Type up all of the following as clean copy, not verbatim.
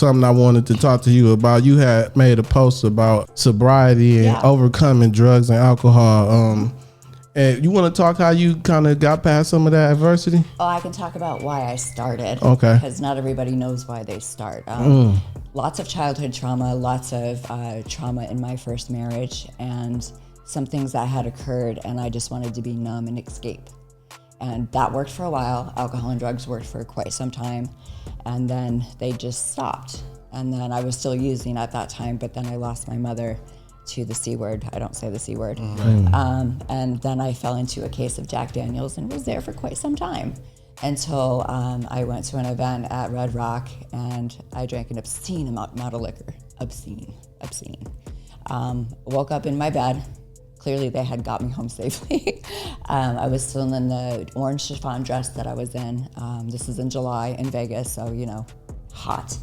something I wanted to talk to you about. You had made a post about sobriety and overcoming drugs and alcohol. And you want to talk how you kind of got past some of that adversity? Oh, I can talk about why I started. Okay. Because not everybody knows why they start. Lots of childhood trauma, lots of trauma in my first marriage, and some things that had occurred, and I just wanted to be numb and escape. And that worked for a while. Alcohol and drugs worked for quite some time, and then they just stopped. And then I was still using at that time, but then I lost my mother to the C word. I don't say the C word. And then I fell into a case of Jack Daniels and was there for quite some time until I went to an event at Red Rock and I drank an obscene amount of liquor. Obscene. Woke up in my bed. Clearly they had got me home safely. I was still in the orange chiffon dress that I was in. This is in July in Vegas, so you know, hot.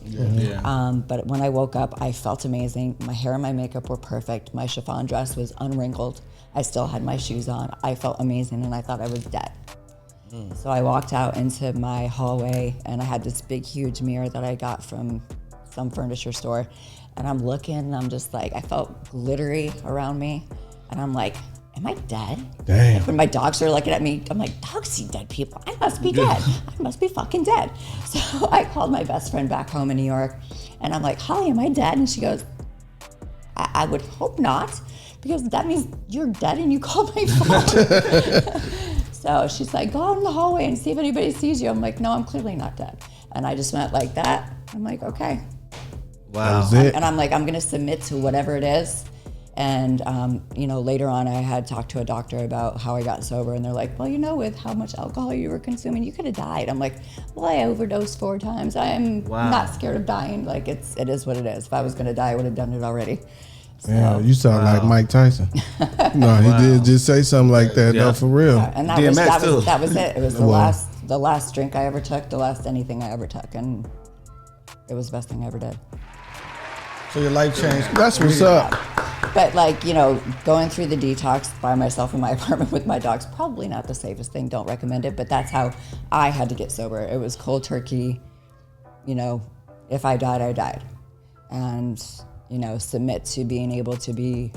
But when I woke up, I felt amazing. My hair and my makeup were perfect. My chiffon dress was unwrinkled. I still had my shoes on. I felt amazing and I thought I was dead. So I walked out into my hallway and I had this big, huge mirror that I got from some furniture store. And I'm looking and I'm just like, I felt glittery around me. And I'm like, am I dead? Damn. Like when my dogs are looking at me, I'm like, dogs see dead people. I must be dead. I must be fucking dead. So I called my best friend back home in New York and I'm like, Holly, am I dead? And she goes, I would hope not, because that means you're dead and you called my phone. So she's like, go out in the hallway and see if anybody sees you. I'm like, no, I'm clearly not dead. And I just went like that. I'm like, okay. Wow. That was it. And I'm like, I'm gonna submit to whatever it is. And, you know, later on I had talked to a doctor about how I got sober and they're like, well, you know, with how much alcohol you were consuming, you could have died. I'm like, well, I overdosed 4 times. I'm not scared of dying. Like, it is what it is. If I was going to die, I would have done it already. So, yeah, you sound like Mike Tyson. No, he did just say something like that, though, for real. Yeah, and that was it. It was the last drink I ever took, the last anything I ever took. And it was the best thing I ever did. So your life changed. That's what's up. But like, you know, going through the detox by myself in my apartment with my dogs, probably not the safest thing. Don't recommend it, but that's how I had to get sober. It was cold turkey. You know, if I died, I died. And, you know, submit to being able to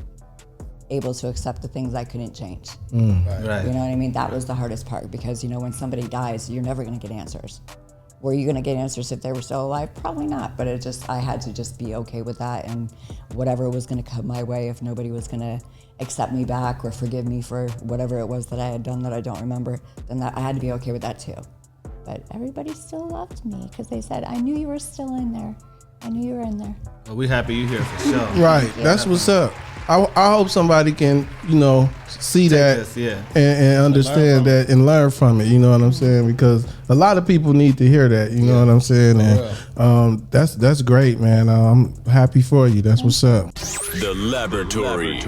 accept the things I couldn't change. Right. You know what I mean? That was the hardest part because, you know, when somebody dies, you're never going to get answers. Were you going to get answers if they were still alive? Probably not, but I had to just be okay with that, and whatever was going to come my way, if nobody was going to accept me back or forgive me for whatever it was that I had done that I don't remember, then I had to be okay with that too. But everybody still loved me because they said, I knew you were still in there. I knew you were in there. Well, we happy you here for sure. Right, that's what's up. I hope somebody can, you know, see that and understand that and learn from it. You know what I'm saying? Because a lot of people need to hear that. You know what I'm saying? And that's great, man. I'm happy for you. That's what's up. The Laboratory.